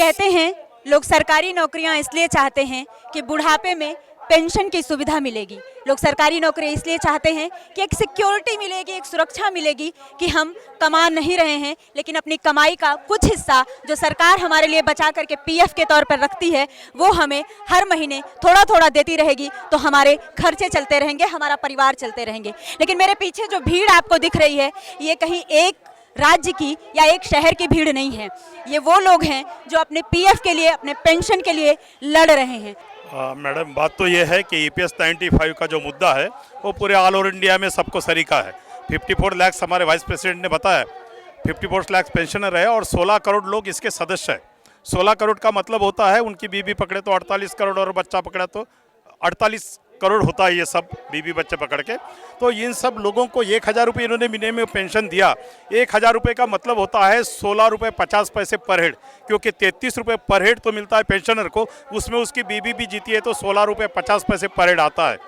कहते हैं लोग सरकारी नौकरियां इसलिए चाहते हैं कि बुढ़ापे में पेंशन की सुविधा मिलेगी। लोग सरकारी नौकरी इसलिए चाहते हैं कि एक सिक्योरिटी मिलेगी, एक सुरक्षा मिलेगी कि हम कमा नहीं रहे हैं लेकिन अपनी कमाई का कुछ हिस्सा जो सरकार हमारे लिए बचा करके पीएफ के तौर पर रखती है वो हमें हर महीने थोड़ा थोड़ा देती रहेगी, तो हमारे खर्चे चलते रहेंगे, हमारा परिवार चलते रहेंगे। लेकिन मेरे पीछे जो भीड़ आपको दिख रही है ये कहीं एक राज्य की या एक शहर की भीड़ नहीं है, ये वो लोग हैं जो अपने पीएफ के लिए, अपने पेंशन के लिए लड़ रहे हैं। मैडम, बात तो ये है कि ईपीएस 95 का जो मुद्दा है वो पूरे ऑल ओवर इंडिया में सबको सरीका है। 54 लाख हमारे वाइस प्रेसिडेंट ने बताया, 54 लाख पेंशनर है और 16 करोड़ लोग इसके सदस्य हैं। 16 करोड़ का मतलब होता है उनकी बीबी पकड़े तो 48 करोड़ और बच्चा पकड़ा तो 48 करोड़ होता है, ये सब बीबी बच्चे पकड़ के। तो इन सब लोगों को 1000 रुपये इन्होंने मिनिमम पेंशन दिया। 1000 रुपये का मतलब होता है 16 रुपये 50 पैसे पर हेड, क्योंकि 33 रुपये पर हेड तो मिलता है पेंशनर को, उसमें उसकी बीबी भी जीती है तो 16 रुपये 50 पैसे पर हेड आता है।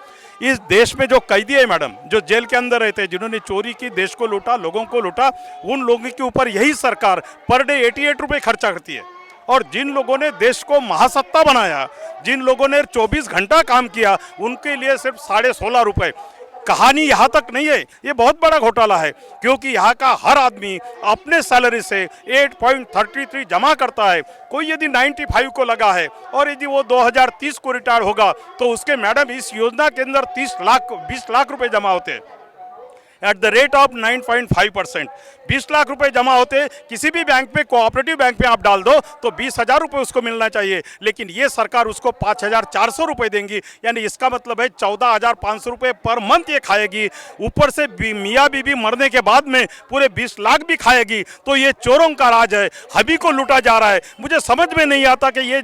इस देश में जो कैदी है मैडम, जो जेल के अंदर रहते हैं, जिन्होंने चोरी की, देश को लूटा, लोगों को लूटा, उन लोगों के ऊपर यही सरकार पर डे 88 रुपये खर्चा करती है। और जिन लोगों ने देश को महासत्ता बनाया, जिन लोगों ने 24 घंटा काम किया, उनके लिए सिर्फ 16.5 रुपये। कहानी यहाँ तक नहीं है, ये बहुत बड़ा घोटाला है, क्योंकि यहाँ का हर आदमी अपने सैलरी से 8.33 जमा करता है। कोई यदि 95 को लगा है और यदि वो 2030 को रिटायर होगा तो उसके मैडम इस योजना के अंदर 20 लाख रुपए जमा होते हैं at the rate of 9.5%। 20 lakh रुपए जमा होते, किसी भी बैंक में, कोऑपरेटिव बैंक में आप डाल दो तो 20,000 रुपये उसको मिलना चाहिए, लेकिन ये सरकार उसको 5,400 रुपये देंगी, यानी इसका मतलब है 14,500 रुपये पर मंथ ये खाएगी। ऊपर से मियाँ बीबी मरने के बाद में पूरे 20 लाख भी खाएगी। तो ये चोरों का राज है, हबी को लूटा जा रहा है। मुझे समझ में नहीं आता कि ये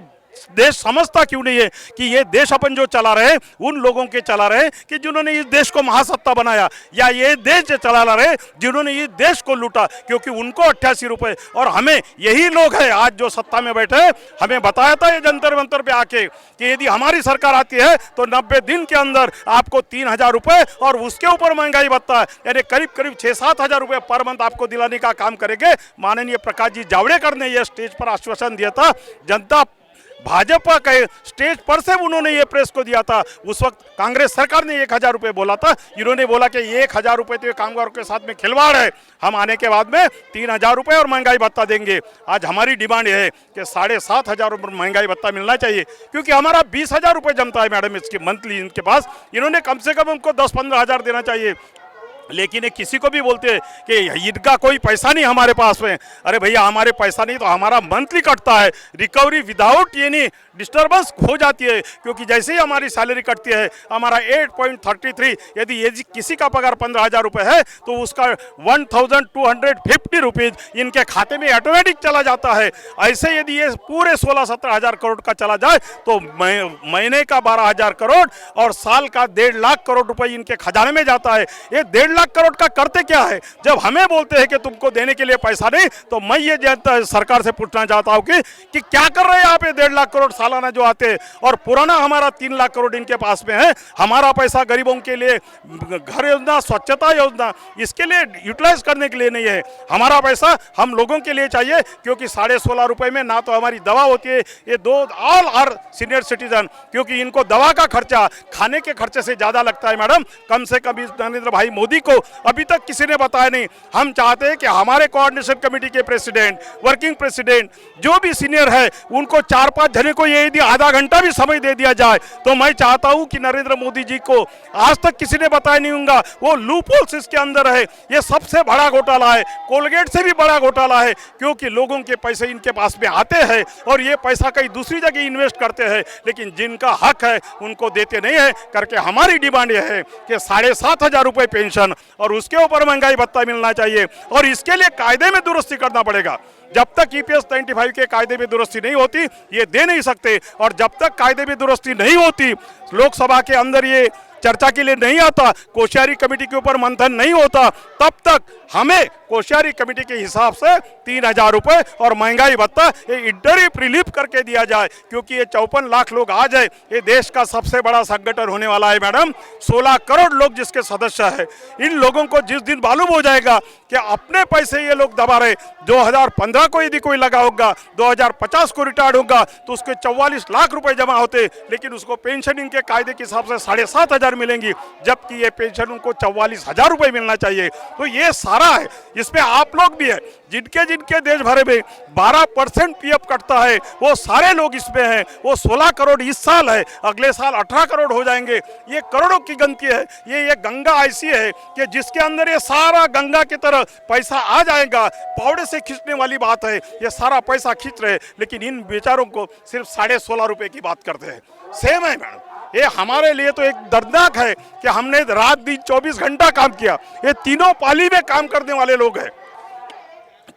देश समझता क्यों नहीं है कि ये देश अपन जो चला रहे हैं उन लोगों के चला रहे हैं कि जिन्होंने इस देश को महासत्ता बनाया, या ये देश जो चला रहे जिन्होंने इस देश को लूटा, क्योंकि उनको 88 रुपए। और हमें यही लोग हैं आज जो सत्ता में बैठे, हमें बताया था ये जंतर मंतर पे आके कि यदि हमारी सरकार आती है तो 90 दिन के अंदर आपको 3,000 रुपये और उसके ऊपर महंगाई भत्ता, यानी करीब करीब 6-7 हज़ार रुपये पर मंथ आपको दिलाने का काम करेंगे। माननीय प्रकाश जी जावड़ेकर ने यह स्टेज पर आश्वासन दिया था, जनता भाजपा के स्टेज पर से उन्होंने ये प्रेस को दिया था। उस वक्त कांग्रेस सरकार ने 1000 रुपये बोला था, इन्होंने बोला कि 1000 रुपये तो ये कामगारों के साथ में खिलवाड़ है, हम आने के बाद में 3,000 रुपये और महंगाई भत्ता देंगे। आज हमारी डिमांड ये है कि 7,500 रुपये महंगाई भत्ता मिलना चाहिए, क्योंकि हमारा 20,000 रुपये जमता है मैडम इसके मंथली इनके पास। इन्होंने कम से कम हमको 10-15 हज़ार देना चाहिए, लेकिन ये किसी को भी बोलते हैं कि इनका कोई पैसा नहीं हमारे पास में। अरे भैया, हमारे पैसा नहीं तो हमारा मंथली कटता है। रिकवरी विदाउट यानी डिस्टर्बेंस हो जाती है, क्योंकि जैसे ही हमारी सैलरी कटती है हमारा 8.33, यदि किसी का पगार 15,000 रुपये है तो उसका 1,250 रुपीज़ इनके खाते में ऑटोमेटिक चला जाता है। ऐसे यदि ये पूरे 16-17 हज़ार करोड़ का चला जाए तो महीने का 12,000 करोड़ और साल का 1.5 लाख करोड़ रुपये इनके खजाने में जाता है। ये 1.5 लाख करोड़ का करते क्या है? जब हमें बोलते हैं कि तुमको देने के लिए पैसा नहीं, तो मैं ये जनता सरकार से पूछना चाहता हूँ कि क्या कर रहे हैं आप? 1.5 लाख करोड़ सालाना जो आते हैं, और पुराना हमारा 3 लाख करोड़ इनके पास में है। हमारा पैसा गरीबों के लिए, घर योजना, स्वच्छता योजना, इसके लिए यूटिलाइज करने के लिए नहीं है। हमारा पैसा हम लोगों के लिए चाहिए, क्योंकि 16.5 रुपये में ना तो हमारी दवा होती है, ये ऑल आर सीनियर सिटीजन, क्योंकि इनको दवा का खर्चा खाने के खर्चे से ज़्यादा लगता है मैडम। कम से कम इस नरेंद्र भाई मोदी को अभी तक किसी ने बताया नहीं। हम चाहते हैं कि हमारे कोऑर्डिनेशन कमेटी के प्रेसिडेंट, वर्किंग प्रेसिडेंट, जो भी सीनियर है, उनको 4-5 जने को ये यदि आधा घंटा भी समय दे दिया जाए तो मैं चाहता हूं कि नरेंद्र मोदी जी को आज तक किसी ने बताया नहीं होगा। वो लूपहोल्स इसके अंदर है, ये सबसे बड़ा घोटाला है, कोलगेट से भी बड़ा घोटाला है, क्योंकि लोगों के पैसे इनके पास में आते हैं और ये पैसा कहीं दूसरी जगह इन्वेस्ट करते हैं, लेकिन जिनका हक है उनको देते नहीं है। करके हमारी डिमांड यह है कि 7,500 रुपये पेंशन और उसके ऊपर महंगाई भत्ता मिलना चाहिए, और इसके लिए कायदे में दुरुस्ती करना पड़ेगा। जब तक ईपीएस 95 के कायदे में दुरुस्ती नहीं होती ये दे नहीं सकते, और जब तक कायदे में दुरुस्ती नहीं होती, लोकसभा के अंदर ये चर्चा के लिए नहीं आता, कोश्यारी कमेटी के ऊपर मंथन नहीं होता, तब तक हमें कोश्यारी कमेटी के हिसाब से 3,000 रुपए और महंगाई भत्ता ये इंटरिम रिलीफ करके दिया जाए, क्योंकि ये 54 लाख लोग आ जाए, ये देश का सबसे बड़ा संगठन होने वाला है मैडम। 16 करोड़ लोग जिसके सदस्य है, इन लोगों को जिस दिन मालूम हो जाएगा कि अपने पैसे ये लोग दबा रहे, 2015 को यदि कोई लगा होगा, 2050 को रिटायर्ड होगा तो उसके 44 लाख रुपए जमा होते, लेकिन उसको पेंशन इनके कायदे के हिसाब से 7,500 मिलेंगी, जबकि ये पेंशन उनको 44,000 रुपए मिलना चाहिए। तो ये सारा है, इसमें आप लोग भी है, जिनके जिनके देश भर में 12% पीएफ कटता है, वो सारे लोग इसमें हैं। वो 16 करोड़ इस साल है, अगले साल 18 करोड़ हो जाएंगे। ये करोड़ों की गिनती है। ये गंगा ऐसी है कि जिसके अंदर ये सारा गंगा की तरह पैसा आ जाएगा, पौड़े से खींचने वाली बात है। ये सारा पैसा खींच रहे, लेकिन इन बेचारों को सिर्फ 16.5 रुपए की बात करते हैं। सेम है मैडम, ये हमारे लिए तो एक दर्दनाक है कि हमने रात दिन 24 घंटा काम किया। ये तीनों पाली में काम करने वाले लोग हैं,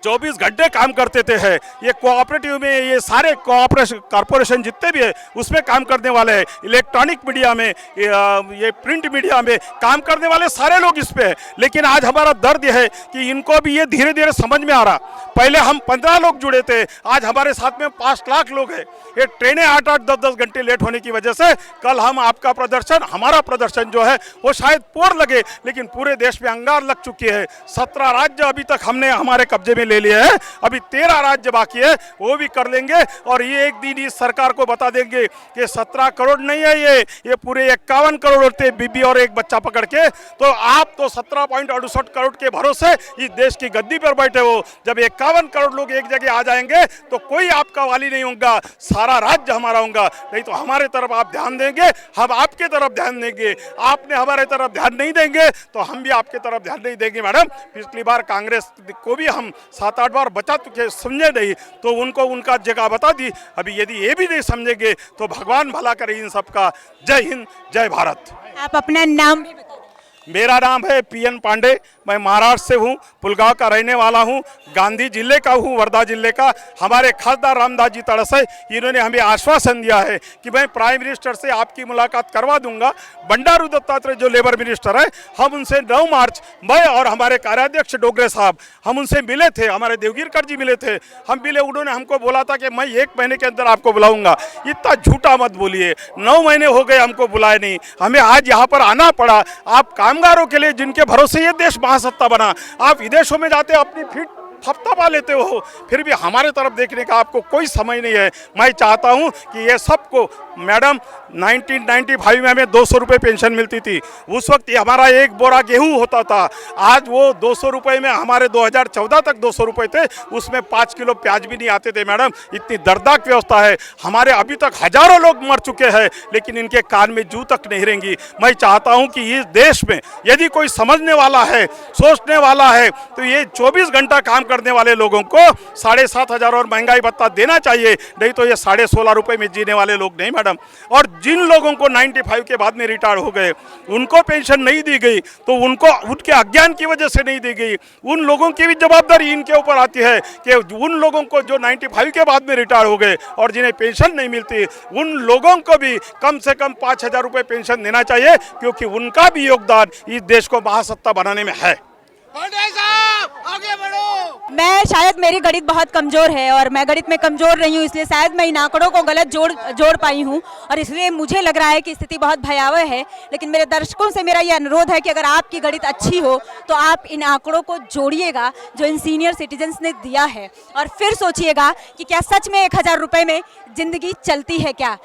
24 घंटे काम करते थे। है ये कोऑपरेटिव में, ये सारे कॉरपोरेशन जितने भी है उसमें काम करने वाले हैं, इलेक्ट्रॉनिक मीडिया में, ये प्रिंट मीडिया में काम करने वाले सारे लोग इस पे है। लेकिन आज हमारा दर्द यह है कि इनको भी ये धीरे धीरे समझ में आ रहा। पहले हम 15 लोग जुड़े थे, आज हमारे साथ में 5 लाख लोग हैं। ये ट्रेनें 8-8, 10-10 घंटे लेट होने की वजह से कल हम आपका प्रदर्शन, हमारा प्रदर्शन जो है वो शायद पोर लगे, लेकिन पूरे देश में अंगार लग चुकी है। 17 राज्य अभी तक हमने हमारे कब्जे में ले लिया है, अभी 13 राज्य बाकी है, वो भी कर लेंगे। और ये एक दिन इस सरकार को बता देंगे कि 17 करोड़ नहीं है, ये पूरे 51 करोड़ होते, बीबी और एक बच्चा पकड़ के। तो आप तो 17.68 करोड़ के भरोसे इस देश की गद्दी पर बैठे हो। जब 51 करोड़ लोग एक जगह आ जाएंगे तो कोई आपका वाली नहीं होगा, सारा राज्य हमारा होगा। नहीं तो हमारे तरफ आप ध्यान देंगे, हम आपके तरफ ध्यान देंगे। आपने हमारे तरफ ध्यान नहीं देंगे तो हम भी आपके तरफ ध्यान नहीं देंगे मैडम। पिछली बार कांग्रेस को भी हम 7-8 बार बचा चुके, समझे नहीं तो उनको उनका जगह बता दी। अभी यदि ये भी नहीं समझेंगे तो भगवान भला करे इन सबका। जय हिंद, जय भारत। आप अपना नाम भी बता दें। मेरा नाम है PN पांडे, मैं महाराष्ट्र से हूँ, पुलगांव का रहने वाला हूँ, गांधी जिले का हूँ, वर्धा जिले का। हमारे खासदार रामदास जी तड़से, इन्होंने हमें आश्वासन दिया है कि मैं प्राइम मिनिस्टर से आपकी मुलाकात करवा दूंगा। बंडारू दत्तात्रेय जो लेबर मिनिस्टर है, हम उनसे 9 मार्च, मैं और हमारे कार्याध्यक्ष डोगरे साहब, हम उनसे मिले थे, हमारे देवगिरकर जी मिले थे, हम मिले। उन्होंने हमको बोला था कि मैं 1 महीने के अंदर आपको बुलाऊंगा। इतना झूठा मत बोलिए, 9 महीने हो गए हमको बुलाए नहीं, हमें आज यहाँ पर आना पड़ा। आप कामगारों के लिए जिनके भरोसे ये देश महासत्ता बना, आप विदेशों में जाते अपनी फिट थपथपा लेते हो, फिर भी हमारे तरफ देखने का आपको कोई समय नहीं है। मैं चाहता हूं कि ये सबको, मैडम 1995 में हमें 200 रुपये पेंशन मिलती थी, उस वक्त ये हमारा 1 बोरा गेहूं होता था। आज वो 200 रुपये में, हमारे 2014 तक 200 रुपये थे, उसमें 5 किलो प्याज भी नहीं आते थे मैडम। इतनी दर्दनाक व्यवस्था है। हमारे अभी तक हजारों लोग मर चुके हैं, लेकिन इनके कान में जू तक नहीं रहेंगी। मैं चाहता हूँ कि इस देश में यदि कोई समझने वाला है, सोचने वाला है, तो ये 24 घंटा काम करने वाले लोगों को 7,500 और महंगाई भत्ता देना चाहिए। नहीं तो ये 16.5 रुपए में जीने वाले लोग नहीं मैडम। और जिन लोगों को 95 के बाद में रिटायर हो गए, उनको पेंशन नहीं दी गई, तो उनको उनके अज्ञान की वजह से नहीं दी गई। उन लोगों की भी जवाबदारी इनके ऊपर आती है कि उन लोगों को जो 95 के बाद में रिटायर हो गए और जिन्हें पेंशन नहीं मिलती, उन लोगों को भी कम से कम 5,000 रुपये पेंशन देना चाहिए, क्योंकि उनका भी योगदान इस देश को महासत्ता बनाने में है। आगे बढ़ो। मैं शायद, मेरी गणित बहुत कमज़ोर है और मैं गणित में कमज़ोर रही हूँ, इसलिए शायद मैं इन आंकड़ों को गलत जोड़ पाई हूँ, और इसलिए मुझे लग रहा है कि स्थिति बहुत भयावह है। लेकिन मेरे दर्शकों से मेरा ये अनुरोध है कि अगर आपकी गणित अच्छी हो तो आप इन आंकड़ों को जोड़िएगा जो इन सीनियर सिटीजन्स ने दिया है, और फिर सोचिएगा कि क्या सच में 1,000 रुपये में ज़िंदगी चलती है क्या।